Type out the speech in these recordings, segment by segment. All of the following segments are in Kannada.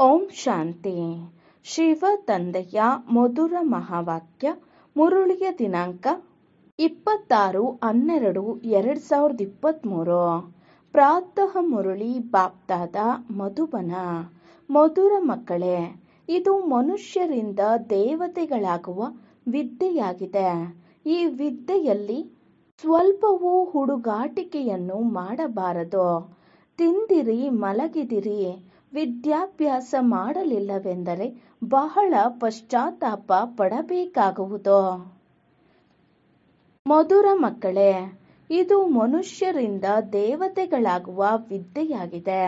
ಓಂ ಶಾಂತಿ. ಶಿವ ತಂದೆಯ ಮಧುರ ಮಹಾವಾಕ್ಯ. ಮುರುಳಿಯ ದಿನಾಂಕ 26/12/2023. ಪ್ರಾತಃ ಮುರುಳಿ ಬಾಪ್ದಾದ ಮಧುಬನ. ಮಧುರ ಮಕ್ಕಳೇ, ಇದು ಮನುಷ್ಯರಿಂದ ದೇವತೆಗಳಾಗುವ ವಿದ್ಯೆಯಾಗಿದೆ. ಈ ವಿದ್ಯೆಯಲ್ಲಿ ಸ್ವಲ್ಪವೂ ಹುಡುಗಾಟಿಕೆಯನ್ನು ಮಾಡಬಾರದು. ತಿಂದಿರಿ, ಮಲಗಿದಿರಿ, ವಿದ್ಯಾಭ್ಯಾಸ ಮಾಡಲಿಲ್ಲವೆಂದರೆ ಬಹಳ ಪಶ್ಚಾತ್ತಾಪ ಪಡಬೇಕಾಗುವುದು. ಮಧುರ ಮಕ್ಕಳೇ, ಇದು ಮನುಷ್ಯರಿಂದ ದೇವತೆಗಳಾಗುವ ವಿದ್ಯೆಯಾಗಿದೆ.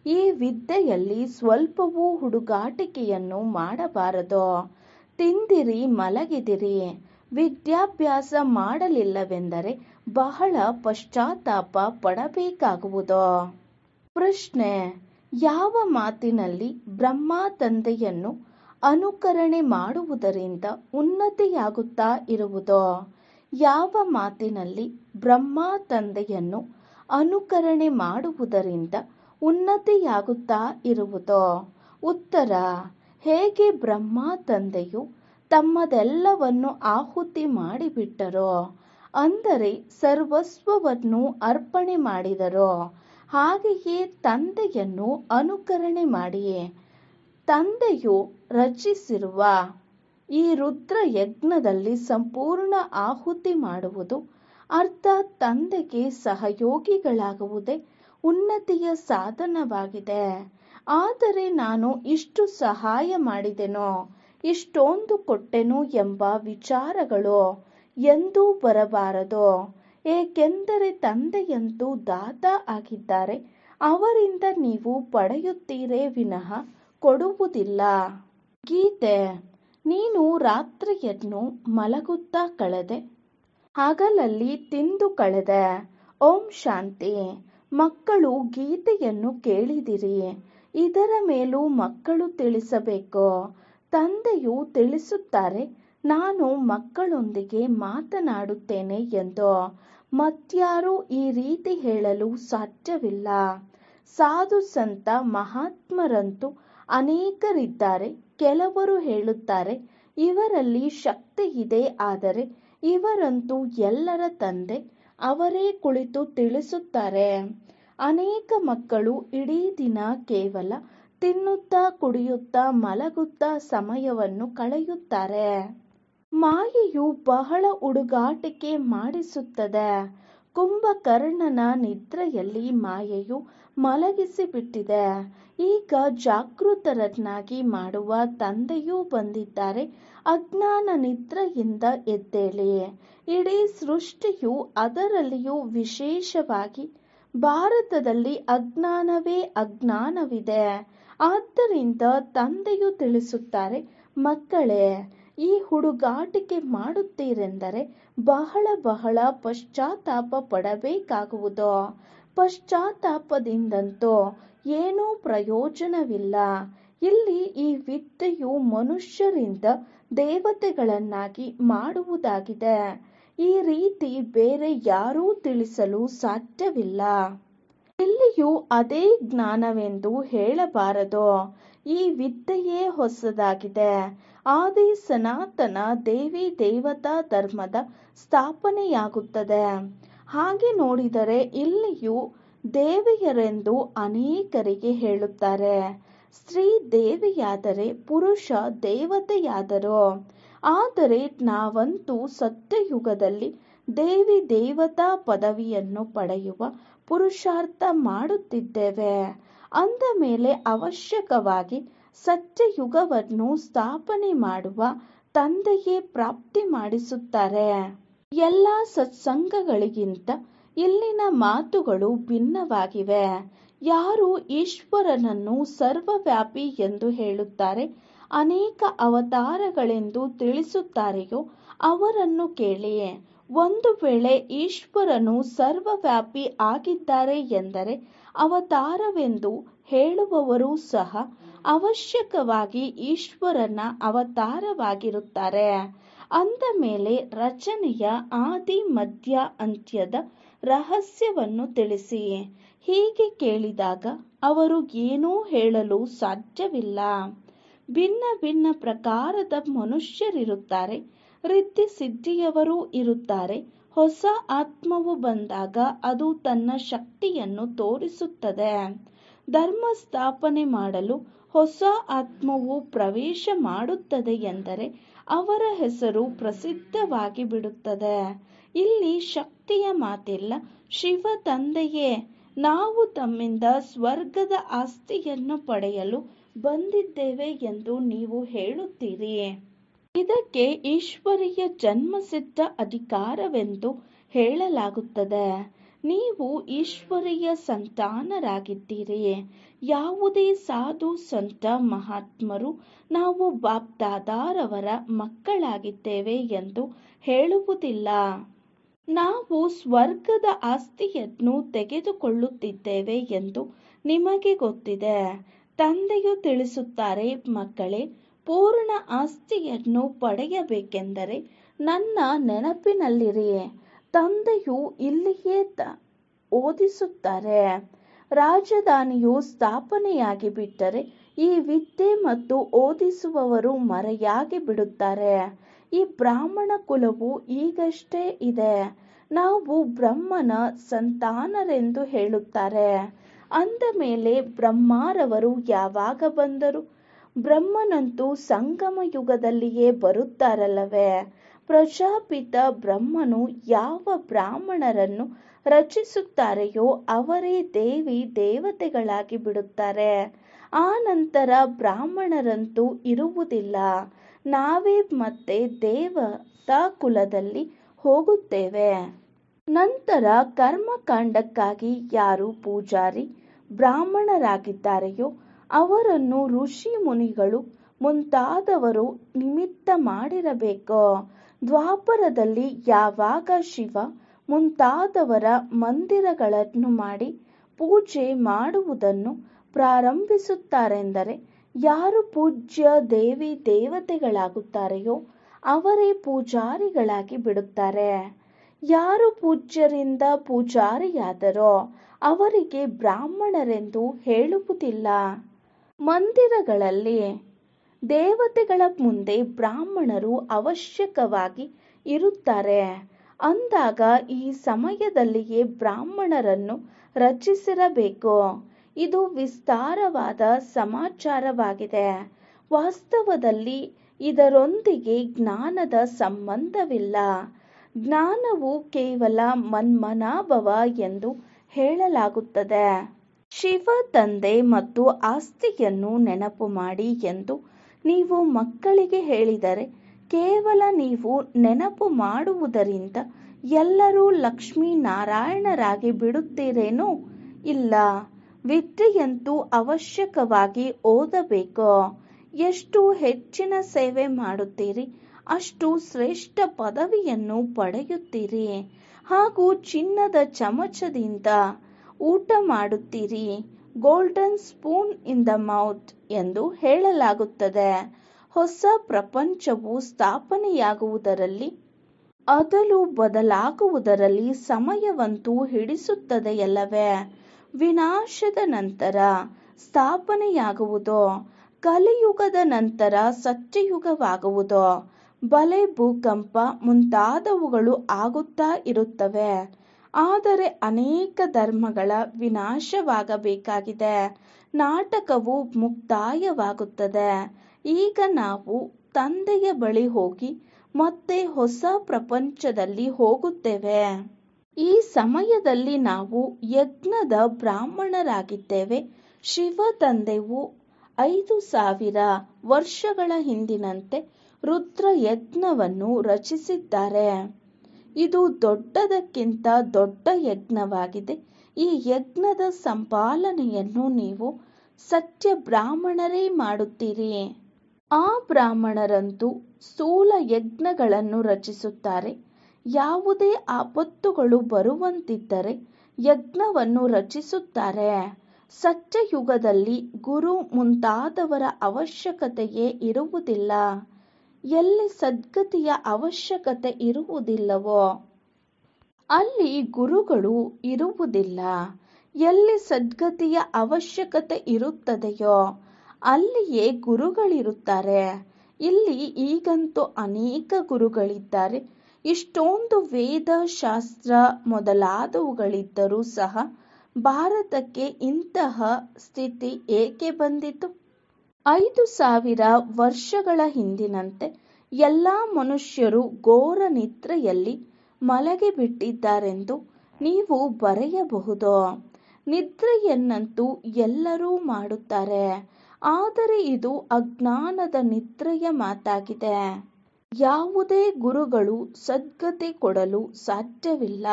ಈ ವಿದ್ಯೆಯಲ್ಲಿ ಸ್ವಲ್ಪವೂ ಹುಡುಗಾಟಿಕೆಯನ್ನು ಮಾಡಬಾರದು. ತಿಂದಿರಿ, ಮಲಗಿದಿರಿ, ವಿದ್ಯಾಭ್ಯಾಸ ಮಾಡಲಿಲ್ಲವೆಂದರೆ ಬಹಳ ಪಶ್ಚಾತ್ತಾಪ ಪಡಬೇಕಾಗುವುದು. ಪ್ರಶ್ನೆ: ಯಾವ ಮಾತಿನಲ್ಲಿ ಬ್ರಹ್ಮ ತಂದೆಯನ್ನು ಅನುಕರಣೆ ಮಾಡುವುದರಿಂದ ಉನ್ನತಿಯಾಗುತ್ತಾ ಇರುವುದೋ? ಯಾವ ಮಾತಿನಲ್ಲಿ ಬ್ರಹ್ಮ ತಂದೆಯನ್ನು ಅನುಕರಣೆ ಮಾಡುವುದರಿಂದ ಉನ್ನತಿಯಾಗುತ್ತಾ ಇರುವುದೋ? ಉತ್ತರ: ಹೇಗೆ ಬ್ರಹ್ಮ ತಂದೆಯು ತಮ್ಮದೆಲ್ಲವನ್ನು ಆಹುತಿ ಮಾಡಿಬಿಟ್ಟರೋ, ಅಂದರೆ ಸರ್ವಸ್ವವನ್ನು ಅರ್ಪಣೆ ಮಾಡಿದರೋ, ಹಾಗೆಯೇ ತಂದೆಯನ್ನು ಅನುಕರಣೆ ಮಾಡಿ. ತಂದೆಯು ರಚಿಸಿರುವ ಈ ರುದ್ರ ಯಜ್ಞದಲ್ಲಿ ಸಂಪೂರ್ಣ ಆಹುತಿ ಮಾಡುವುದು, ಅರ್ಥಾತ್ ತಂದೆಗೆ ಸಹಯೋಗಿಗಳಾಗುವುದೇ ಉನ್ನತಿಯ ಸಾಧನವಾಗಿದೆ. ಆದರೆ ನಾನು ಇಷ್ಟು ಸಹಾಯ ಮಾಡಿದೆನೋ, ಇಷ್ಟೊಂದು ಕೊಟ್ಟೆನು ಎಂಬ ವಿಚಾರಗಳು ಎಂದೂ ಬರಬಾರದು. ಏಕೆಂದರೆ ತಂದೆಯಂತೂ ದಾತ ಆಗಿದ್ದಾರೆ. ಅವರಿಂದ ನೀವು ಪಡೆಯುತ್ತೀರೇ ವಿನಃ ಕೊಡುವುದಿಲ್ಲ. ಗೀತೆ: ನೀನು ರಾತ್ರಿಯನ್ನು ಮಲಗುತ್ತಾ ಕಳೆದೆ, ಹಗಲಲ್ಲಿ ತಿಂದು ಕಳೆದೆ. ಓಂ ಶಾಂತಿ. ಮಕ್ಕಳು ಗೀತೆಯನ್ನು ಕೇಳಿದಿರಿ. ಇದರ ಮೇಲೂ ಮಕ್ಕಳು ತಿಳಿಸಬೇಕು. ತಂದೆಯು ತಿಳಿಸುತ್ತಾರೆ, ನಾನು ಮಕ್ಕಳೊಂದಿಗೆ ಮಾತನಾಡುತ್ತೇನೆ ಎಂದು. ಮತ್ಯಾರೂ ಈ ರೀತಿ ಹೇಳಲು ಸಾಧ್ಯವಿಲ್ಲ. ಸಾಧು ಸಂತ ಮಹಾತ್ಮರಂತೂ ಅನೇಕರಿದ್ದಾರೆ. ಕೆಲವರು ಹೇಳುತ್ತಾರೆ, ಇವರಲ್ಲಿ ಶಕ್ತಿ ಇದೆ, ಆದರೆ ಇವರಂತೂ ಎಲ್ಲರ ತಂದೆ, ಅವರೇ ಕುಳಿತು ತಿಳಿಸುತ್ತಾರೆ. ಅನೇಕ ಮಕ್ಕಳು ಇಡೀ ದಿನ ಕೇವಲ ತಿನ್ನುತ್ತಾ, ಕುಡಿಯುತ್ತಾ, ಮಲಗುತ್ತಾ ಸಮಯವನ್ನು ಕಳೆಯುತ್ತಾರೆ. ಮಾಯೆಯು ಬಹಳ ಹುಡುಗಾಟಿಕೆ ಮಾಡಿಸುತ್ತದೆ. ಕುಂಭಕರ್ಣನ ನಿದ್ರೆಯಲ್ಲಿ ಮಾಯೆಯು ಮಲಗಿಸಿಬಿಟ್ಟಿದೆ. ಈಗ ಜಾಗೃತರನ್ನಾಗಿ ಮಾಡುವ ತಂದೆಯೂ ಬಂದಿದ್ದಾರೆ. ಅಜ್ಞಾನ ನಿದ್ರೆಯಿಂದ ಎದ್ದೇಳಿ. ಇಡೀ ಸೃಷ್ಟಿಯು, ಅದರಲ್ಲಿಯೂ ವಿಶೇಷವಾಗಿ ಭಾರತದಲ್ಲಿ ಅಜ್ಞಾನವೇ ಅಜ್ಞಾನವಿದೆ. ಆದ್ದರಿಂದ ತಂದೆಯು ತಿಳಿಸುತ್ತಾರೆ, ಮಕ್ಕಳೇ, ಈ ಹುಡುಗಾಟಿಕೆ ಮಾಡುತ್ತೀರೆಂದರೆ ಬಹಳ ಬಹಳ ಪಶ್ಚಾತ್ತಾಪ ಪಡಬೇಕಾಗುವುದು. ಪಶ್ಚಾತ್ತಾಪದಿಂದಂತೂ ಏನೂ ಪ್ರಯೋಜನವಿಲ್ಲ. ಇಲ್ಲಿ ಈ ವಿದ್ಯೆಯು ಮನುಷ್ಯರಿಂದ ದೇವತೆಗಳನ್ನಾಗಿ ಮಾಡುವುದಾಗಿದೆ. ಈ ರೀತಿ ಬೇರೆ ಯಾರೂ ತಿಳಿಸಲು ಸಾಧ್ಯವಿಲ್ಲ. ಇಲ್ಲಿಯೂ ಅದೇ ಜ್ಞಾನವೆಂದು ಹೇಳಬಾರದು. ಈ ವಿದ್ಯೆಯೇ ಹೊಸದಾಗಿದೆ. ಆದಿ ಸನಾತನ ದೇವಿ ದೇವತಾ ಧರ್ಮದ ಸ್ಥಾಪನೆಯಾಗುತ್ತದೆ. ಹಾಗೆ ನೋಡಿದರೆ ಇಲ್ಲಿಯೂ ದೇವಿಯರೆಂದು ಅನೇಕರಿಗೆ ಹೇಳುತ್ತಾರೆ. ಸ್ತ್ರೀ ದೇವಿಯಾದರೆ ಪುರುಷ ದೇವತೆಯಾದರು. ಆದರೆ ನಾವಂತೂ ಸತ್ಯಯುಗದಲ್ಲಿ ದೇವಿ ದೇವತಾ ಪದವಿಯನ್ನು ಪಡೆಯುವ ಪುರುಷಾರ್ಥ ಮಾಡುತ್ತಿದ್ದೇವೆ. ಅಂದ ಮೇಲೆ ಅವಶ್ಯಕವಾಗಿ ಸತ್ಯಯುಗವನ್ನು ಸ್ಥಾಪನೆ ಮಾಡುವ ತಂದೆಯೇ ಪ್ರಾಪ್ತಿ ಮಾಡಿಸುತ್ತಾರೆ. ಎಲ್ಲ ಸತ್ಸಂಗಗಳಿಗಿಂತ ಇಲ್ಲಿನ ಮಾತುಗಳು ಭಿನ್ನವಾಗಿವೆ. ಯಾರು ಈಶ್ವರನನ್ನು ಸರ್ವವ್ಯಾಪಿ ಎಂದು ಹೇಳುತ್ತಾರೆ, ಅನೇಕ ಅವತಾರಗಳೆಂದು ತಿಳಿಸುತ್ತಾರೆಯೋ ಅವರನ್ನು ಕೇಳಿ. ಒಂದು ವೇಳೆ ಈಶ್ವರನು ಸರ್ವವ್ಯಾಪಿ ಆಗಿದ್ದಾರೆ ಎಂದರೆ ಅವತಾರವೆಂದು ಹೇಳುವವರೂ ಸಹ ಅವಶ್ಯಕವಾಗಿ ಈಶ್ವರನ ಅವತಾರವಾಗಿರುತ್ತಾರೆ. ಅಂದ ಮೇಲೆ ರಚನೆಯ ಆದಿ ಮಧ್ಯ ಅಂತ್ಯದ ರಹಸ್ಯವನ್ನು ತಿಳಿಸಿ. ಹೀಗೆ ಕೇಳಿದಾಗ ಅವರು ಏನೂ ಹೇಳಲು ಸಾಧ್ಯವಿಲ್ಲ. ಭಿನ್ನ ಭಿನ್ನ ಪ್ರಕಾರದ ಮನುಷ್ಯರಿರುತ್ತಾರೆ. ರಿದ್ಧಿ ಸಿದ್ಧಿಯವರೂ ಇರುತ್ತಾರೆ. ಹೊಸ ಆತ್ಮವು ಬಂದಾಗ ಅದು ತನ್ನ ಶಕ್ತಿಯನ್ನು ತೋರಿಸುತ್ತದೆ. ಧರ್ಮ ಸ್ಥಾಪನೆ ಮಾಡಲು ಹೊಸ ಆತ್ಮವು ಪ್ರವೇಶ ಮಾಡುತ್ತದೆ ಎಂದರೆ ಅವರ ಹೆಸರು ಪ್ರಸಿದ್ಧವಾಗಿ ಬಿಡುತ್ತದೆ. ಇಲ್ಲಿ ಶಕ್ತಿಯ ಮಾತಿಲ್ಲ. ಶಿವ ತಂದೆಯೇ, ನಾವು ತಮ್ಮಿಂದ ಸ್ವರ್ಗದ ಆಸ್ತಿಯನ್ನು ಪಡೆಯಲು ಬಂದಿದ್ದೇವೆ ಎಂದು ನೀವು ಹೇಳುತ್ತೀರಿ. ಇದಕ್ಕೆ ಈಶ್ವರೀಯ ಜನ್ಮಸಿದ್ಧ ಅಧಿಕಾರವೆಂದು ಹೇಳಲಾಗುತ್ತದೆ. ನೀವು ಈಶ್ವರೀಯ ಸಂತಾನರಾಗಿದ್ದೀರಿ. ಯಾವುದೇ ಸಾಧು ಸಂತ ಮಹಾತ್ಮರು ನಾವು ಬಾಪ್ದಾದಾರವರ ಮಕ್ಕಳಾಗಿದ್ದೇವೆ ಎಂದು ಹೇಳುವುದಿಲ್ಲ. ನಾವು ಸ್ವರ್ಗದ ಆಸ್ತಿಯನ್ನು ತೆಗೆದುಕೊಳ್ಳುತ್ತಿದ್ದೇವೆ ಎಂದು ನಿಮಗೆ ಗೊತ್ತಿದೆ. ತಂದೆಯು ತಿಳಿಸುತ್ತಾರೆ, ಮಕ್ಕಳೇ, ಪೂರ್ಣ ಆಸ್ತಿಯನ್ನು ಪಡೆಯಬೇಕೆಂದರೆ ನನ್ನ ನೆನಪಿನಲ್ಲಿರಿ. ತಂದೆಯು ಇಲ್ಲಿಯೇ ಓದಿಸುತ್ತಾರೆ. ರಾಜಧಾನಿಯು ಸ್ಥಾಪನೆಯಾಗಿ ಬಿಟ್ಟರೆ ಈ ವಿದ್ಯೆ ಮತ್ತು ಓದಿಸುವವರು ಮರೆಯಾಗಿ ಬಿಡುತ್ತಾರೆ. ಈ ಬ್ರಾಹ್ಮಣ ಕುಲವು ಈಗಷ್ಟೇ ಇದೆ. ನಾವು ಬ್ರಹ್ಮನ ಸಂತಾನರೆಂದು ಹೇಳುತ್ತಾರೆ. ಅಂದ ಮೇಲೆ ಬ್ರಹ್ಮರವರು ಯಾವಾಗ ಬಂದರು? ಬ್ರಹ್ಮನಂತೂ ಸಂಗಮ ಯುಗದಲ್ಲಿಯೇ ಬರುತ್ತಾರಲ್ಲವೇ? ಪ್ರಜಾಪಿತ ಬ್ರಹ್ಮನು ಯಾವ ಬ್ರಾಹ್ಮಣರನ್ನು ರಚಿಸುತ್ತಾರೆಯೋ ಅವರೇ ದೇವಿ ದೇವತೆಗಳಾಗಿ ಬಿಡುತ್ತಾರೆ. ಆ ನಂತರ ಬ್ರಾಹ್ಮಣರಂತೂ ಇರುವುದಿಲ್ಲ. ನಾವೇ ಮತ್ತೆ ದೇವತಾ ಕುಲದಲ್ಲಿ ಹೋಗುತ್ತೇವೆ. ನಂತರ ಕರ್ಮಕಾಂಡಕ್ಕಾಗಿ ಯಾರು ಪೂಜಾರಿ ಬ್ರಾಹ್ಮಣರಾಗಿದ್ದಾರೆಯೋ ಅವರನ್ನು ಋಷಿ ಮುನಿಗಳು ಮುಂತಾದವರು ನಿಮಿತ್ತ ಮಾಡಿರಬೇಕು. ದ್ವಾಪರದಲ್ಲಿ ಯಾವಾಗ ಶಿವ ಮುಂತಾದವರ ಮಂದಿರಗಳನ್ನು ಮಾಡಿ ಪೂಜೆ ಮಾಡುವುದನ್ನು ಪ್ರಾರಂಭಿಸುತ್ತಾರೆಂದರೆ ಯಾರು ಪೂಜ್ಯ ದೇವಿ ದೇವತೆಗಳಾಗುತ್ತಾರೆಯೋ ಅವರೇ ಪೂಜಾರಿಗಳಾಗಿ ಬಿಡುತ್ತಾರೆ. ಯಾರು ಪೂಜ್ಯರಿಂದ ಪೂಜಾರಿಯಾದರೋ ಅವರಿಗೆ ಬ್ರಾಹ್ಮಣರೆಂದು ಹೇಳುವುದಿಲ್ಲ. ಮಂದಿರಗಳಲ್ಲಿ ದೇವತೆಗಳ ಮುಂದೆ ಬ್ರಾಹ್ಮಣರು ಅವಶ್ಯಕವಾಗಿ ಇರುತ್ತಾರೆ. ಅಂದಾಗ ಈ ಸಮಯದಲ್ಲಿಯೇ ಬ್ರಾಹ್ಮಣರನ್ನು ರಚಿಸಿರಬೇಕು. ಇದು ವಿಸ್ತಾರವಾದ ಸಮಾಚಾರವಾಗಿದೆ. ವಾಸ್ತವದಲ್ಲಿ ಇದರೊಂದಿಗೆ ಜ್ಞಾನದ ಸಂಬಂಧವಿಲ್ಲ. ಜ್ಞಾನವು ಕೇವಲ ಮನ್ಮನಾಭವ ಎಂದು ಹೇಳಲಾಗುತ್ತದೆ. ಶಿವ ತಂದೆ ಮತ್ತು ಆಸ್ತಿಯನ್ನು ನೆನಪು ಮಾಡಿ ಎಂದು ನೀವು ಮಕ್ಕಳಿಗೆ ಹೇಳಿದರೆ ಕೇವಲ ನೀವು ನೆನಪು ಮಾಡುವುದರಿಂದ ಎಲ್ಲರೂ ಲಕ್ಷ್ಮೀನಾರಾಯಣರಾಗಿ ಬಿಡುತ್ತೀರೇನೋ? ಇಲ್ಲ. ವಿದ್ಯೆಯಂತೂ ಅವಶ್ಯಕವಾಗಿ ಓದಬೇಕು. ಎಷ್ಟು ಹೆಚ್ಚಿನ ಸೇವೆ ಮಾಡುತ್ತೀರಿ ಅಷ್ಟು ಶ್ರೇಷ್ಠ ಪದವಿಯನ್ನು ಪಡೆಯುತ್ತೀರಿ. ಹಾಗೂ ಚಿನ್ನದ ಚಮಚದಿಂದ ಊಟ ಮಾಡುತ್ತೀರಿ. Golden spoon in the mouth ಎಂದು ಹೇಳಲಾಗುತ್ತದೆ. ಹೊಸ ಪ್ರಪಂಚವು ಸ್ಥಾಪನೆಯಾಗುವುದರಲ್ಲಿ ಅದಲು ಬದಲಾಗುವುದರಲ್ಲಿ ಸಮಯವಂತೂ ಹಿಡಿಸುತ್ತದೆಯಲ್ಲವೇ? ವಿನಾಶದ ನಂತರ ಸ್ಥಾಪನೆಯಾಗುವುದು. ಕಲಿಯುಗದ ನಂತರ ಸತ್ಯಯುಗವಾಗುವುದು. ಬಲೆ, ಭೂಕಂಪ ಮುಂತಾದವುಗಳು ಆಗುತ್ತಾ ಇರುತ್ತವೆ. ಆದರೆ ಅನೇಕ ಧರ್ಮಗಳ ವಿನಾಶವಾಗಬೇಕಾಗಿದೆ. ನಾಟಕವು ಮುಕ್ತಾಯವಾಗುತ್ತದೆ. ಈಗ ನಾವು ತಂದೆಯ ಬಳಿ ಹೋಗಿ ಮತ್ತೆ ಹೊಸ ಪ್ರಪಂಚದಲ್ಲಿ ಹೋಗುತ್ತೇವೆ. ಈ ಸಮಯದಲ್ಲಿ ನಾವು ಯಜ್ಞದ ಬ್ರಾಹ್ಮಣರಾಗಿದ್ದೇವೆ. ಶಿವ ತಂದೆಯು 5000 ವರ್ಷಗಳ ಹಿಂದಿನಂತೆ ರುದ್ರ ಯಜ್ಞವನ್ನು ರಚಿಸಿದ್ದಾರೆ. ಇದು ದೊಡ್ಡದಕ್ಕಿಂತ ದೊಡ್ಡ ಯಜ್ಞವಾಗಿದೆ. ಈ ಯಜ್ಞದ ಸಂಪಾಲನೆಯನ್ನು ನೀವು ಸತ್ಯ ಬ್ರಾಹ್ಮಣರೇ ಮಾಡುತ್ತೀರಿ. ಆ ಬ್ರಾಹ್ಮಣರಂತೂ ಸ್ಥೂಲ ಯಜ್ಞಗಳನ್ನು ರಚಿಸುತ್ತಾರೆ. ಯಾವುದೇ ಆಪತ್ತುಗಳು ಬರುವಂತಿದ್ದರೆ ಯಜ್ಞವನ್ನು ರಚಿಸುತ್ತಾರೆ. ಸತ್ಯಯುಗದಲ್ಲಿ ಗುರು ಮುಂತಾದವರ ಅವಶ್ಯಕತೆಯೇ ಇರುವುದಿಲ್ಲ. ಎಲ್ಲಿ ಸದ್ಗತಿಯ ಅವಶ್ಯಕತೆ ಇರುವುದಿಲ್ಲವೋ ಅಲ್ಲಿ ಗುರುಗಳು ಇರುವುದಿಲ್ಲ. ಎಲ್ಲಿ ಸದ್ಗತಿಯ ಅವಶ್ಯಕತೆ ಇರುತ್ತದೆಯೋ ಅಲ್ಲಿಯೇ ಗುರುಗಳಿರುತ್ತಾರೆ. ಇಲ್ಲಿ ಈಗಂತೂ ಅನೇಕ ಗುರುಗಳಿದ್ದಾರೆ. ಇಷ್ಟೊಂದು ವೇದ ಶಾಸ್ತ್ರ ಮೊದಲಾದವುಗಳಿದ್ದರೂ ಸಹ ಭಾರತಕ್ಕೆ ಇಂತಹ ಸ್ಥಿತಿ ಏಕೆ ಬಂದಿತು? 5000 ವರ್ಷಗಳ ಹಿಂದಿನಂತೆ ಎಲ್ಲ ಮನುಷ್ಯರು ಘೋರ ನಿದ್ರೆಯಲ್ಲಿ ಮಲಗಿಬಿಟ್ಟಿದ್ದಾರೆಂದು ನೀವು ಬರೆಯಬಹುದು. ನಿದ್ರೆಯನ್ನಂತೂ ಎಲ್ಲರೂ ಮಾಡುತ್ತಾರೆ. ಆದರೆ ಇದು ಅಜ್ಞಾನದ ನಿದ್ರೆಯ ಮಾತಾಗಿದೆ. ಯಾವುದೇ ಗುರುಗಳು ಸದ್ಗತಿ ಕೊಡಲು ಸಾಧ್ಯವಿಲ್ಲ.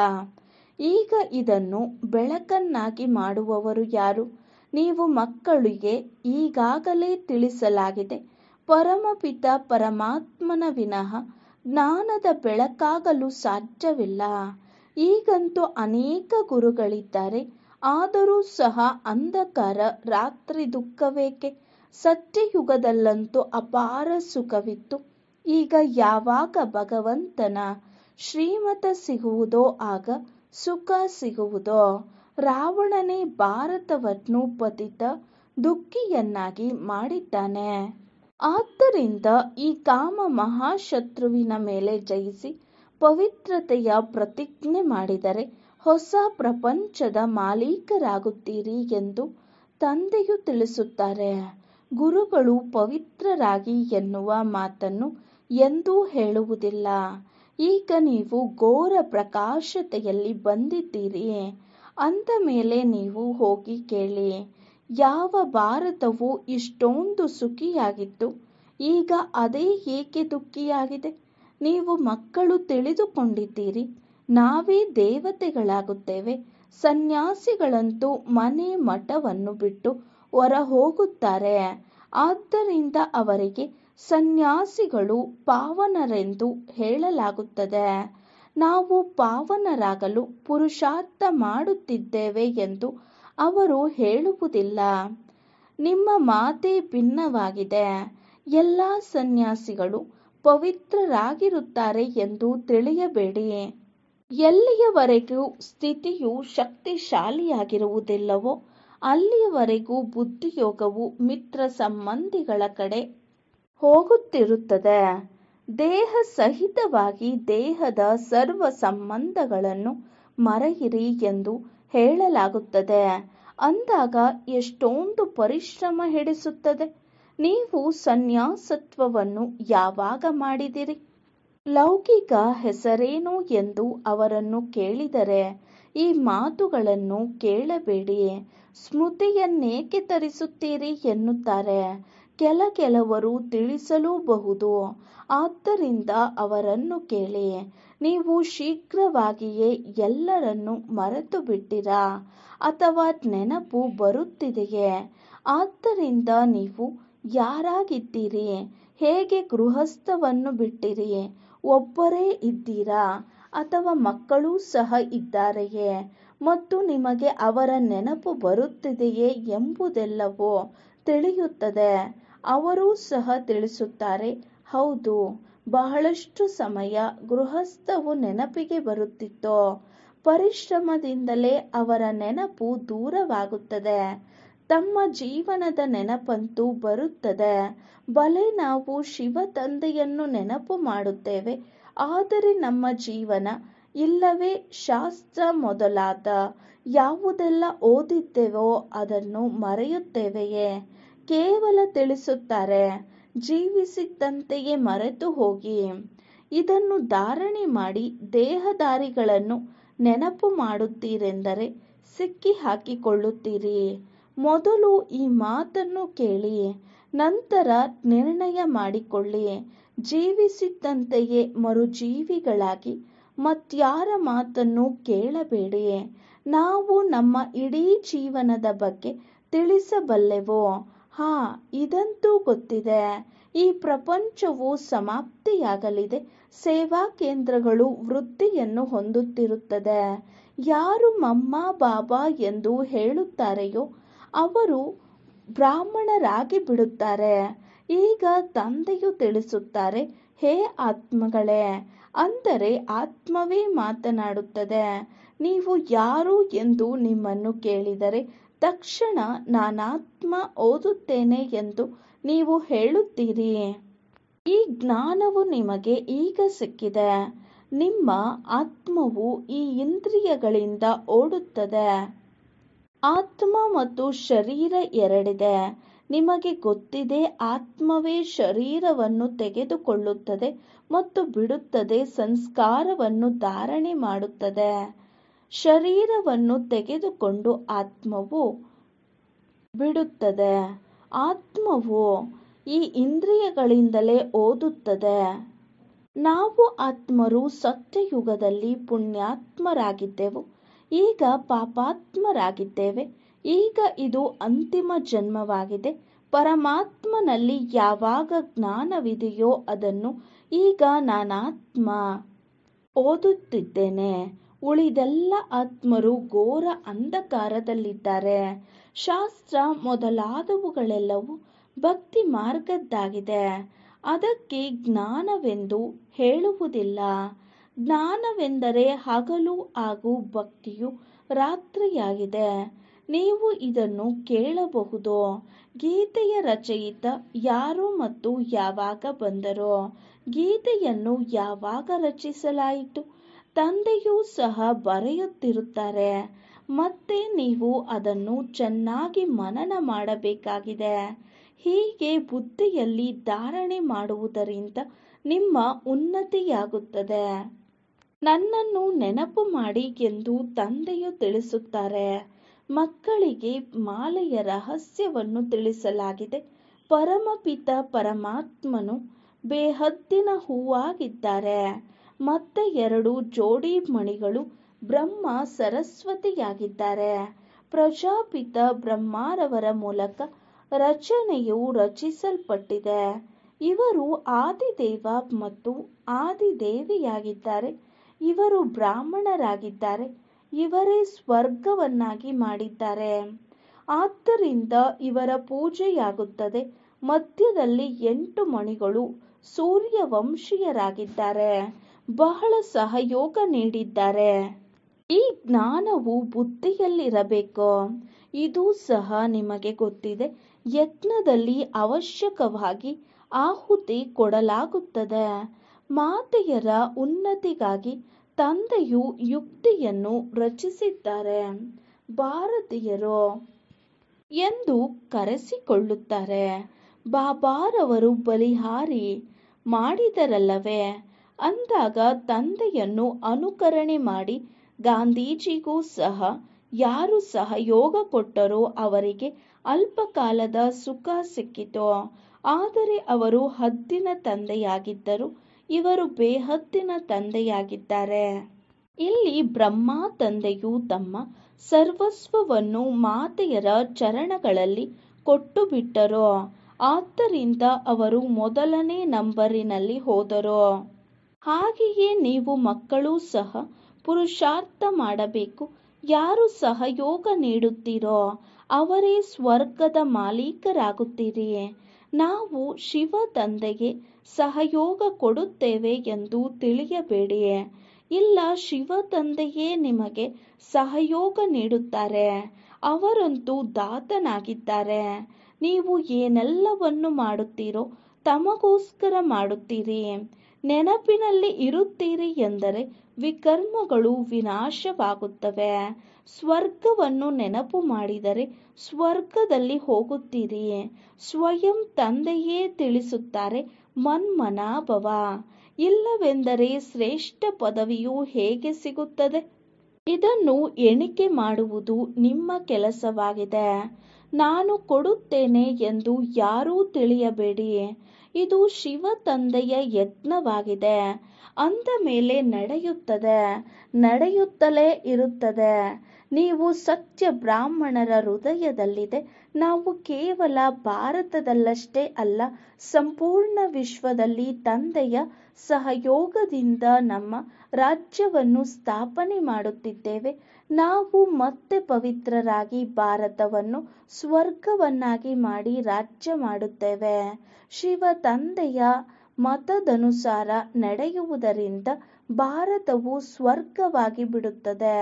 ಈಗ ಇದನ್ನು ಬೆಳಕನ್ನಾಗಿ ಮಾಡುವವರು ಯಾರು? ನೀವು ಮಕ್ಕಳಿಗೆ ಈಗಾಗಲೇ ತಿಳಿಸಲಾಗಿದೆ. ಪರಮಪಿತ ಪರಮಾತ್ಮನ ವಿನಃ ಜ್ಞಾನದ ಬೆಳಕಾಗಲು ಸಾಧ್ಯವಿಲ್ಲ. ಈಗಂತೂ ಅನೇಕ ಗುರುಗಳಿದ್ದಾರೆ. ಆದರೂ ಸಹ ಅಂಧಕಾರ ರಾತ್ರಿ ದುಃಖವೇಕೆ? ಸತ್ಯಯುಗದಲ್ಲಂತೂ ಅಪಾರ ಸುಖವಿತ್ತು. ಈಗ ಯಾವಾಗ ಭಗವಂತನ ಶ್ರೀಮತ ಸಿಗುವುದೋ ಆಗ ಸುಖ ಸಿಗುವುದೋ? ರಾವಣನೇ ಭಾರತವನ್ನು ಪತಿತ ದುಃಖಿಯನ್ನಾಗಿ ಮಾಡಿದ್ದಾನೆ. ಆದ್ದರಿಂದ ಈ ಕಾಮ ಮಹಾಶತ್ರುವಿನ ಮೇಲೆ ಜಯಿಸಿ ಪವಿತ್ರತೆಯ ಪ್ರತಿಜ್ಞೆ ಮಾಡಿದರೆ ಹೊಸ ಪ್ರಪಂಚದ ಮಾಲೀಕರಾಗುತ್ತೀರಿ ಎಂದು ತಂದೆಯು ತಿಳಿಸುತ್ತಾರೆ. ಗುರುಗಳು ಪವಿತ್ರರಾಗಿ ಎನ್ನುವ ಮಾತನ್ನು ಎಂದೂ ಹೇಳುವುದಿಲ್ಲ. ಈಗ ನೀವು ಘೋರ ಪ್ರಕಾಶತೆಯಲ್ಲಿ ಬಂದಿದ್ದೀರಿ ಅಂದ ಮೇಲೆ ನೀವು ಹೋಗಿ ಕೇಳಿ, ಯಾವ ಭಾರತವು ಇಷ್ಟೊಂದು ಸುಖಿಯಾಗಿತ್ತು, ಈಗ ಅದೇ ಏಕೆ ದುಃಖಿಯಾಗಿದೆ? ನೀವು ಮಕ್ಕಳು ತಿಳಿದುಕೊಂಡಿದ್ದೀರಿ, ನಾವೇ ದೇವತೆಗಳಾಗುತ್ತೇವೆ. ಸನ್ಯಾಸಿಗಳಂತೂ ಮನೆ ಮಠವನ್ನು ಬಿಟ್ಟು ಹೊರ ಹೋಗುತ್ತಾರೆ. ಆದ್ದರಿಂದ ಅವರಿಗೆ ಸನ್ಯಾಸಿಗಳು ಪಾವನರೆಂದು ಹೇಳಲಾಗುತ್ತದೆ. ನಾವು ಪಾವನರಾಗಲು ಪುರುಷಾರ್ಥ ಮಾಡುತ್ತಿದ್ದೇವೆ ಎಂದು ಅವರು ಹೇಳುವುದಿಲ್ಲ. ನಿಮ್ಮ ಮಾತೇ ಭಿನ್ನವಾಗಿದೆ. ಎಲ್ಲ ಸನ್ಯಾಸಿಗಳು ಪವಿತ್ರರಾಗಿರುತ್ತಾರೆ ಎಂದು ತಿಳಿಯಬೇಡಿ. ಎಲ್ಲಿಯವರೆಗೂ ಸ್ಥಿತಿಯು ಶಕ್ತಿಶಾಲಿಯಾಗಿರುವುದಿಲ್ಲವೋ ಅಲ್ಲಿಯವರೆಗೂ ಬುದ್ಧಿಯೋಗವು ಮಿತ್ರ ಸಂಬಂಧಿಗಳ ಕಡೆ ಹೋಗುತ್ತಿರುತ್ತದೆ. ದೇಹ ಸಹಿತವಾಗಿ ದೇಹದ ಸರ್ವ ಸಂಬಂಧಗಳನ್ನು ಮರೆಯಿರಿ ಎಂದು ಹೇಳಲಾಗುತ್ತದೆ. ಅಂದಾಗ ಎಷ್ಟೊಂದು ಪರಿಶ್ರಮ ಹಿಡಿಸುತ್ತದೆ. ನೀವು ಸನ್ಯಾಸತ್ವವನ್ನು ಯಾವಾಗ ಮಾಡಿದಿರಿ? ಲೌಕಿಕ ಹೆಸರೇನು ಎಂದು ಅವರನ್ನು ಕೇಳಿದರೆ ಈ ಮಾತುಗಳನ್ನು ಕೇಳಬೇಡಿ, ಸ್ಮೃತಿಯನ್ನೇಕೆ ತರಿಸುತ್ತೀರಿ ಎನ್ನುತ್ತಾರೆ. ಕೆಲವರು ತಿಳಿಸಲೂಬಹುದು. ಆದ್ದರಿಂದ ಅವರನ್ನು ಕೇಳಿ, ನೀವು ಶೀಘ್ರವಾಗಿಯೇ ಎಲ್ಲರನ್ನೂ ಮರೆತು ಬಿಟ್ಟಿರಾ ಅಥವಾ ನೆನಪು ಬರುತ್ತಿದೆಯೇ? ಆದ್ದರಿಂದ ನೀವು ಯಾರಾಗಿದ್ದೀರಿ? ಹೇಗೆ ಗೃಹಸ್ಥವನ್ನು ಬಿಟ್ಟಿರಿ? ಒಬ್ಬರೇ ಇದ್ದೀರಾ ಅಥವಾ ಮಕ್ಕಳೂ ಸಹ ಇದ್ದಾರೆಯೇ? ಮತ್ತು ನಿಮಗೆ ಅವರ ನೆನಪು ಬರುತ್ತಿದೆಯೇ ಎಂಬುದೆಲ್ಲವೂ ತಿಳಿಯುತ್ತದೆ. ಅವರೂ ಸಹ ತಿಳಿಸುತ್ತಾರೆ, ಹೌದು, ಬಹಳಷ್ಟು ಸಮಯ ಗೃಹಸ್ಥವು ನೆನಪಿಗೆ ಬರುತ್ತಿತ್ತು. ಪರಿಶ್ರಮದಿಂದಲೇ ಅವರ ನೆನಪು ದೂರವಾಗುತ್ತದೆ. ತಮ್ಮ ಜೀವನದ ನೆನಪಂತೂ ಬರುತ್ತದೆ. ಭಲೆ ನಾವು ಶಿವ ತಂದೆಯನ್ನು ನೆನಪು ಮಾಡುತ್ತೇವೆ, ಆದರೆ ನಮ್ಮ ಜೀವನ ಇಲ್ಲವೇ ಶಾಸ್ತ್ರ ಮೊದಲಾದ ಯಾವುದೆಲ್ಲ ಓದಿದ್ದೇವೋ ಅದನ್ನು ಮರೆಯುತ್ತೇವೆಯೇ? ಕೇವಲ ತಿಳಿಸುತ್ತಾರೆ, ಜೀವಿಸಿದ್ದಂತೆಯೇ ಮರೆತು ಹೋಗಿ. ಇದನ್ನು ಧಾರಣೆ ಮಾಡಿ ದೇಹಧಾರಿಗಳನ್ನು ನೆನಪು ಮಾಡುತ್ತೀರೆಂದರೆ ಸಿಕ್ಕಿ ಹಾಕಿಕೊಳ್ಳುತ್ತೀರಿ. ಮೊದಲು ಈ ಮಾತನ್ನು ಕೇಳಿ, ನಂತರ ನಿರ್ಣಯ ಮಾಡಿಕೊಳ್ಳಿ. ಜೀವಿಸಿದ್ದಂತೆಯೇ ಮರುಜೀವಿಗಳಾಗಿ ಮತ್ಯಾರ ಮಾತನ್ನು ಕೇಳಬೇಡಿ. ನಾವು ನಮ್ಮ ಇಡೀ ಜೀವನದ ಬಗ್ಗೆ ತಿಳಿಸಬಲ್ಲೆವೋ? ಇದಂತೂ ಗೊತ್ತಿದೆ. ಈ ಪ್ರಪಂಚವು ಸಮಾಪ್ತಿಯಾಗಲಿದೆ. ಸೇವಾ ಕೇಂದ್ರಗಳು ವೃದ್ಧಿಯನ್ನು ಹೊಂದುತ್ತಿರುತ್ತದೆ. ಯಾರು ಮಮ್ಮಾ ಬಾಬಾ ಎಂದು ಹೇಳುತ್ತಾರೆಯೋ ಅವರು ಬ್ರಾಹ್ಮಣರಾಗಿ ಬಿಡುತ್ತಾರೆ. ಈಗ ತಂದೆಯು ತಿಳಿಸುತ್ತಾರೆ, ಹೇ ಆತ್ಮಗಳೇ, ಅಂದರೆ ಆತ್ಮವೇ ಮಾತನಾಡುತ್ತದೆ. ನೀವು ಯಾರು ಎಂದು ನಿಮ್ಮನ್ನು ಕೇಳಿದರೆ ತಕ್ಷಣ ನಾನಾತ್ಮ ಓದುತ್ತೇನೆ ಎಂದು ನೀವು ಹೇಳುತ್ತೀರಿ. ಈ ಜ್ಞಾನವು ನಿಮಗೆ ಈಗ ಸಿಕ್ಕಿದೆ. ನಿಮ್ಮ ಆತ್ಮವು ಈ ಇಂದ್ರಿಯಗಳಿಂದ ಓಡುತ್ತದೆ. ಆತ್ಮ ಮತ್ತು ಶರೀರ ಎರಡಿದೆ. ನಿಮಗೆ ಗೊತ್ತಿದೆ, ಆತ್ಮವೇ ಶರೀರವನ್ನು ತೆಗೆದುಕೊಳ್ಳುತ್ತದೆ ಮತ್ತು ಬಿಡುತ್ತದೆ, ಸಂಸ್ಕಾರವನ್ನು ಧಾರಣೆ ಮಾಡುತ್ತದೆ. ಶರೀರವನ್ನು ತೆಗೆದುಕೊಂಡು ಆತ್ಮವು ಬಿಡುತ್ತದೆ. ಆತ್ಮವು ಈ ಇಂದ್ರಿಯಗಳಿಂದಲೇ ಓದುತ್ತದೆ. ನಾವು ಆತ್ಮರು ಸತ್ಯಯುಗದಲ್ಲಿ ಪುಣ್ಯಾತ್ಮರಾಗಿದ್ದೆವು, ಈಗ ಪಾಪಾತ್ಮರಾಗಿದ್ದೇವೆ. ಈಗ ಇದು ಅಂತಿಮ ಜನ್ಮವಾಗಿದೆ. ಪರಮಾತ್ಮನಲ್ಲಿ ಯಾವಾಗ ಜ್ಞಾನವಿದೆಯೋ ಅದನ್ನು ಈಗ ನಾನಾತ್ಮ ಓದುತ್ತಿದ್ದೇನೆ. ಉಳಿದೆಲ್ಲ ಆತ್ಮರು ಘೋರ ಅಂಧಕಾರದಲ್ಲಿದ್ದಾರೆ. ಶಾಸ್ತ್ರ ಮೊದಲಾದವುಗಳೆಲ್ಲವೂ ಭಕ್ತಿ ಮಾರ್ಗದ್ದಾಗಿದೆ. ಅದಕ್ಕೆ ಜ್ಞಾನವೆಂದು ಹೇಳುವುದಿಲ್ಲ. ಜ್ಞಾನವೆಂದರೆ ಹಗಲು ಹಾಗೂ ಭಕ್ತಿಯು ರಾತ್ರಿಯಾಗಿದೆ. ನೀವು ಇದನ್ನು ಕೇಳಬಹುದು. ಗೀತೆಯ ರಚಯಿತ ಯಾರು ಮತ್ತು ಯಾವಾಗ ಬಂದರು? ಗೀತೆಯನ್ನು ಯಾವಾಗ ರಚಿಸಲಾಯಿತು? ತಂದೆಯೂ ಸಹ ಬರೆಯುತ್ತಿರುತ್ತಾರೆ. ಮತ್ತೆ ನೀವು ಅದನ್ನು ಚೆನ್ನಾಗಿ ಮನನ ಮಾಡಬೇಕಾಗಿದೆ. ಹೀಗೆ ಬುದ್ಧಿಯಲ್ಲಿ ಧಾರಣೆ ಮಾಡುವುದರಿಂದ ನಿಮ್ಮ ಉನ್ನತಿಯಾಗುತ್ತದೆ. ನನ್ನನ್ನು ನೆನಪು ಮಾಡಿ ಎಂದು ತಂದೆಯು ತಿಳಿಸುತ್ತಾರೆ. ಮಕ್ಕಳಿಗೆ ಮಾಲೆಯ ರಹಸ್ಯವನ್ನು ತಿಳಿಸಲಾಗಿದೆ. ಪರಮಪಿತ ಪರಮಾತ್ಮನು ಬೇಹದ್ದಿನ ಹೂವಾಗಿದ್ದಾರೆ. ಮತ್ತೆ 2 ಜೋಡಿ ಮಣಿಗಳು ಬ್ರಹ್ಮ ಸರಸ್ವತಿಯಾಗಿದ್ದಾರೆ. ಪ್ರಜಾಪಿತ ಬ್ರಹ್ಮರವರ ಮೂಲಕ ರಚನೆಯು ರಚಿಸಲ್ಪಟ್ಟಿದೆ. ಇವರು ಆದಿದೇವ ಮತ್ತು ಆದಿದೇವಿಯಾಗಿದ್ದಾರೆ. ಇವರು ಬ್ರಾಹ್ಮಣರಾಗಿದ್ದಾರೆ. ಇವರೇ ಸ್ವರ್ಗವನ್ನಾಗಿ ಮಾಡಿದ್ದಾರೆ. ಆದ್ದರಿಂದ ಇವರ ಪೂಜೆಯಾಗುತ್ತದೆ. ಮಧ್ಯದಲ್ಲಿ 8 ಮಣಿಗಳು ಸೂರ್ಯವಂಶೀಯರಾಗಿದ್ದಾರೆ. ಬಹಳ ಸಹಯೋಗ ನೀಡಿದ್ದಾರೆ. ಈ ಜ್ಞಾನವು ಬುದ್ಧಿಯಲ್ಲಿರಬೇಕು. ಇದು ಸಹ ನಿಮಗೆ ಗೊತ್ತಿದೆ. ಯಜ್ಞದಲ್ಲಿ ಅವಶ್ಯಕವಾಗಿ ಆಹುತಿ ಕೊಡಲಾಗುತ್ತದೆ. ಮಾತೆಯರ ಉನ್ನತಿಗಾಗಿ ತಂದೆಯು ಯುಕ್ತಿಯನ್ನು ರಚಿಸಿದ್ದಾರೆ. ಭಾರತೀಯರು ಎಂದು ಕರೆಸಿಕೊಳ್ಳುತ್ತಾರೆ. ಬಾಬಾರವರು ಬಲಿಹಾರಿ ಮಾಡಿದರಲ್ಲವೇ? ಅಂದಾಗ ತಂದೆಯನ್ನು ಅನುಕರಣೆ ಮಾಡಿ ಗಾಂಧೀಜಿಗೂ ಸಹ ಯಾರು ಸಹಯೋಗ ಕೊಟ್ಟರೋ ಅವರಿಗೆ ಅಲ್ಪಕಾಲದ ಸುಖ ಸಿಕ್ಕಿತು. ಆದರೆ ಅವರು ಹದ್ದಿನ ತಂದೆಯಾಗಿದ್ದರು. ಇವರು ಬೇಹದ್ದಿನ ತಂದೆಯಾಗಿದ್ದಾರೆ. ಇಲ್ಲಿ ಬ್ರಹ್ಮ ತಂದೆಯು ತಮ್ಮ ಸರ್ವಸ್ವವನ್ನು ಮಾತೆಯರ ಚರಣಗಳಲ್ಲಿ ಕೊಟ್ಟು ಬಿಟ್ಟರು. ಆದ್ದರಿಂದ ಅವರು ಮೊದಲನೇ ನಂಬರಿನಲ್ಲಿ ಹೋದರು. ಹಾಗೆಯೇ ನೀವು ಮಕ್ಕಳೂ ಸಹ ಪುರುಷಾರ್ಥ ಮಾಡಬೇಕು. ಯಾರು ಸಹಯೋಗ ನೀಡುತ್ತೀರೋ ಅವರೇ ಸ್ವರ್ಗದ ಮಾಲೀಕರಾಗುತ್ತೀರಿ. ನಾವು ಶಿವ ತಂದೆಗೆ ಸಹಯೋಗ ಕೊಡುತ್ತೇವೆ ಎಂದು ತಿಳಿಯಬೇಡಿ. ಇಲ್ಲ, ಶಿವ ತಂದೆಯೇ ನಿಮಗೆ ಸಹಯೋಗ ನೀಡುತ್ತಾರೆ. ಅವರಂತೂ ದಾತನಾಗಿದ್ದಾರೆ. ನೀವು ಏನೆಲ್ಲವನ್ನು ಮಾಡುತ್ತೀರೋ ತಮಗೋಸ್ಕರ ಮಾಡುತ್ತೀರಿ. ನೆನಪಿನಲ್ಲಿ ಇರುತ್ತೀರಿ ಎಂದರೆ ವಿಕರ್ಮಗಳು ವಿನಾಶವಾಗುತ್ತವೆ. ಸ್ವರ್ಗವನ್ನು ನೆನಪು ಮಾಡಿದರೆ ಸ್ವರ್ಗದಲ್ಲಿ ಹೋಗುತ್ತೀರಿ. ಸ್ವಯಂ ತಂದೆಯೇ ತಿಳಿಸುತ್ತಾರೆ, ಮನ್ಮನಾಭವ. ಇಲ್ಲವೆಂದರೆ ಶ್ರೇಷ್ಠ ಪದವಿಯು ಹೇಗೆ ಸಿಗುತ್ತದೆ? ಇದನ್ನು ಎಣಿಕೆ ಮಾಡುವುದು ನಿಮ್ಮ ಕೆಲಸವಾಗಿದೆ. ನಾನು ಕೊಡುತ್ತೇನೆ ಎಂದು ಯಾರೂ ತಿಳಿಯಬೇಡಿ. ಇದು ಶಿವ ತಂದೆಯ ಯಜ್ಞವಾಗಿದೆ. ಅಂದ ಮೇಲೆ ನಡೆಯುತ್ತದೆ, ನಡೆಯುತ್ತಲೇ ಇರುತ್ತದೆ. ನೀವು ಸತ್ಯ ಬ್ರಾಹ್ಮಣರ ಹೃದಯದಲ್ಲಿದೆ. ನಾವು ಕೇವಲ ಭಾರತದಲ್ಲಷ್ಟೇ ಅಲ್ಲ, ಸಂಪೂರ್ಣ ವಿಶ್ವದಲ್ಲಿ ತಂದೆಯ ಸಹಯೋಗದಿಂದ ನಮ್ಮ ರಾಜ್ಯವನ್ನು ಸ್ಥಾಪನೆ ಮಾಡುತ್ತಿದ್ದೇವೆ. ನಾವು ಮತ್ತೆ ಪವಿತ್ರರಾಗಿ ಭಾರತವನ್ನು ಸ್ವರ್ಗವನ್ನಾಗಿ ಮಾಡಿ ರಾಜ್ಯ ಮಾಡುತ್ತೇವೆ. ಶಿವ ತಂದೆಯ ಮತದನುಸಾರ ನಡೆಯುವುದರಿಂದ ಭಾರತವು ಸ್ವರ್ಗವಾಗಿ ಬಿಡುತ್ತದೆ.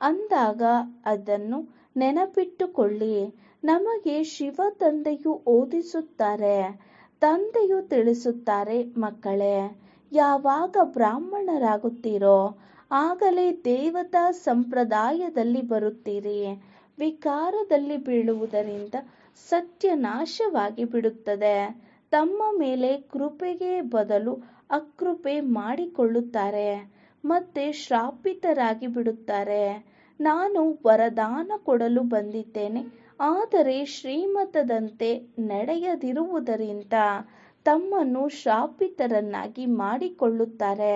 ಅಂದಾಗ ಅದನ್ನು ನೆನಪಿಟ್ಟುಕೊಳ್ಳಿ. ನಮಗೆ ಶಿವ ತಂದೆಯು ಓದಿಸುತ್ತಾರೆ. ತಂದೆಯು ತಿಳಿಸುತ್ತಾರೆ, ಮಕ್ಕಳೇ, ಯಾವಾಗ ಬ್ರಾಹ್ಮಣರಾಗುತ್ತೀರೋ ಆಗಲೇ ದೇವತಾ ಸಂಪ್ರದಾಯದಲ್ಲಿ ಬರುತ್ತೀರಿ. ವಿಕಾರದಲ್ಲಿ ಬೀಳುವುದರಿಂದ ಸತ್ಯನಾಶವಾಗಿ ಬಿಡುತ್ತದೆ. ತಮ್ಮ ಮೇಲೆ ಕೃಪೆಗೆ ಬದಲು ಅಕೃಪೆ ಮಾಡಿಕೊಳ್ಳುತ್ತಾರೆ ಮತ್ತೆ ಶ್ರಾಪಿತರಾಗಿ ಬಿಡುತ್ತಾರೆ. ನಾನು ವರದಾನ ಕೊಡಲು ಬಂದಿದ್ದೇನೆ, ಆದರೆ ಶ್ರೀಮತದಂತೆ ನಡೆಯದಿರುವುದರಿಂದ ತಮ್ಮನ್ನು ಶಾಪಿತರನ್ನಾಗಿ ಮಾಡಿಕೊಳ್ಳುತ್ತಾರೆ.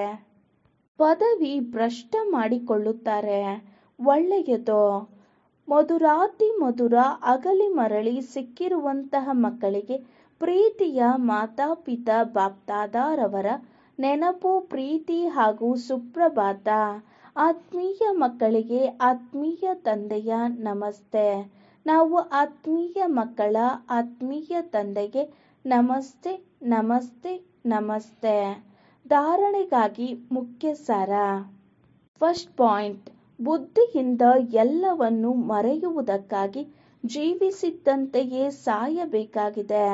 ಪದವಿ ಭ್ರಷ್ಟ ಮಾಡಿಕೊಳ್ಳುತ್ತಾರೆ. ಒಳ್ಳೆಯದೋ ಮಧುರಾತಿ ಮಧುರ ಅಗಲಿ ಮರಳಿ ಸಿಕ್ಕಿರುವಂತಹ ಮಕ್ಕಳಿಗೆ ಪ್ರೀತಿಯ ಮಾತಾಪಿತಾ ಬಾಪ್ದಾದಾರವರ ನೆನಪು, ಪ್ರೀತಿ ಹಾಗೂ ಸುಪ್ರಭಾತ. ಆತ್ಮೀಯ ಮಕ್ಕಳಿಗೆ ಆತ್ಮೀಯ ತಂದೆಯ ನಮಸ್ತೆ. ನಾವು ಆತ್ಮೀಯ ಮಕ್ಕಳ ಆತ್ಮೀಯ ತಂದೆಗೆ ನಮಸ್ತೆ ನಮಸ್ತೆ ನಮಸ್ತೆ. ಧಾರಣೆಗಾಗಿ ಮುಖ್ಯ ಸಾರ. ಫಸ್ಟ್ ಪಾಯಿಂಟ್, ಬುದ್ಧಿಯಿಂದ ಎಲ್ಲವನ್ನು ಮರೆಯುವುದಕ್ಕಾಗಿ ಜೀವಿಸಿದ್ದಂತೆಯೇ ಸಾಯಬೇಕಾಗಿದೆ.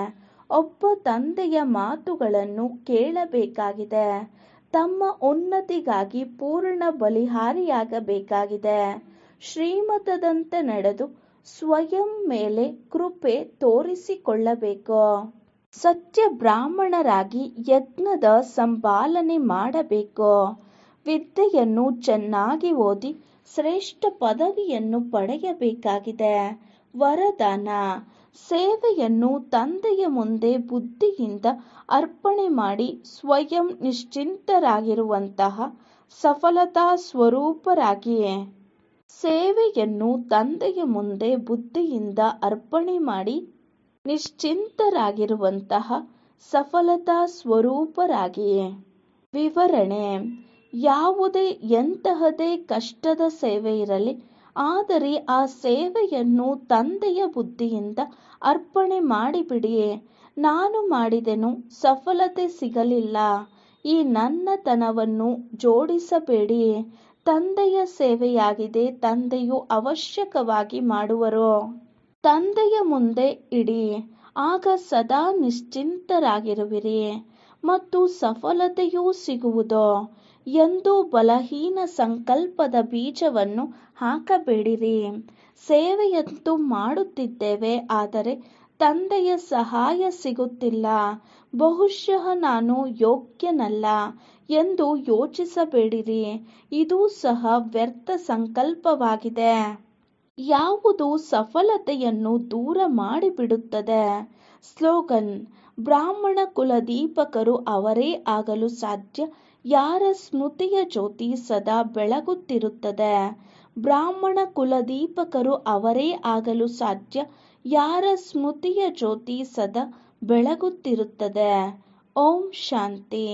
ಒಬ್ಬ ತಂದೆಯ ಮಾತುಗಳನ್ನು ಕೇಳಬೇಕಾಗಿದೆ. ತಮ್ಮ ಉನ್ನತಿಗಾಗಿ ಪೂರ್ಣ ಬಲಿಹಾರಿಯಾಗಬೇಕಾಗಿದೆ. ಶ್ರೀಮತದಂತೆ ನಡೆದು ಸ್ವಯಂ ಮೇಲೆ ಕೃಪೆ ತೋರಿಸಿಕೊಳ್ಳಬೇಕು. ಸತ್ಯ ಬ್ರಾಹ್ಮಣರಾಗಿ ಯಜ್ಞದ ಸಂಪಾಲನೆ ಮಾಡಬೇಕು. ವಿದ್ಯೆಯನ್ನು ಚೆನ್ನಾಗಿ ಓದಿ ಶ್ರೇಷ್ಠ ಪದವಿಯನ್ನು ಪಡೆಯಬೇಕಾಗಿದೆ. ವರದಾನ, ಸೇವೆಯನ್ನು ತಂದೆಯ ಮುಂದೆ ಬುದ್ಧಿಯಿಂದ ಅರ್ಪಣೆ ಮಾಡಿ ಸ್ವಯಂ ನಿಶ್ಚಿಂತರಾಗಿರುವಂತಹ ಸಫಲತಾ ಸ್ವರೂಪರಾಗಿ. ಸೇವೆಯನ್ನು ತಂದೆಯ ಮುಂದೆ ಬುದ್ಧಿಯಿಂದ ಅರ್ಪಣೆ ಮಾಡಿ ನಿಶ್ಚಿಂತರಾಗಿರುವಂತಹ ಸಫಲತಾ ಸ್ವರೂಪರಾಗಿ. ವಿವರಣೆ, ಯಾವುದೇ ಎಂತಹದೇ ಕಷ್ಟದ ಸೇವೆ ಇರಲಿ, ಆದರೆ ಆ ಸೇವೆಯನ್ನು ತಂದೆಯ ಬುದ್ಧಿಯಿಂದ ಅರ್ಪಣೆ ಮಾಡಿಬಿಡಿ. ನಾನು ಮಾಡಿದೆನು, ಸಫಲತೆ ಸಿಗಲಿಲ್ಲ, ಈ ನನ್ನತನವನ್ನು ಜೋಡಿಸಬೇಡಿ. ತಂದೆಯ ಸೇವೆಯಾಗಿದೆ, ತಂದೆಯು ಅವಶ್ಯಕವಾಗಿ ಮಾಡುವರು. ತಂದೆಯ ಮುಂದೆ ಇಡಿ, ಆಗ ಸದಾ ನಿಶ್ಚಿಂತರಾಗಿರುವಿರಿ ಮತ್ತು ಸಫಲತೆಯೂ ಸಿಗುವುದು. ಎಂದು ಬಲಹೀನ ಸಂಕಲ್ಪದ ಬೀಜವನ್ನು ಹಾಕಬೇಡಿರಿ. ಸೇವೆಯಂತೂ ಮಾಡುತ್ತಿದ್ದೇವೆ, ಆದರೆ ತಂದೆಯ ಸಹಾಯ ಸಿಗುತ್ತಿಲ್ಲ, ಬಹುಶಃ ನಾನು ಯೋಗ್ಯನಲ್ಲ ಎಂದು ಯೋಚಿಸಬೇಡಿರಿ. ಇದು ಸಹ ವ್ಯರ್ಥ ಸಂಕಲ್ಪವಾಗಿದೆ. ಯಾವುದು ಸಫಲತೆಯನ್ನು ದೂರ ಮಾಡಿಬಿಡುತ್ತದೆ. ಸ್ಲೋಗನ್, ಬ್ರಾಹ್ಮಣ ಕುಲದೀಪಕರು ಅವರೇ ಆಗಲು ಸಾಧ್ಯ ಯಾರ ಸ್ಮೃತಿಯ ಜ್ಯೋತಿ ಸದಾ ಬೆಳಗುತ್ತಿರುತ್ತದೆ. ಬ್ರಾಹ್ಮಣ ಕುಲದೀಪಕರು ಅವರೇ ಆಗಲು ಸಾಧ್ಯ ಯಾರ ಸ್ಮೃತಿಯ ಜ್ಯೋತಿ ಸದಾ ಬೆಳಗುತ್ತಿರುತ್ತದೆ. ಓಂ ಶಾಂತಿ.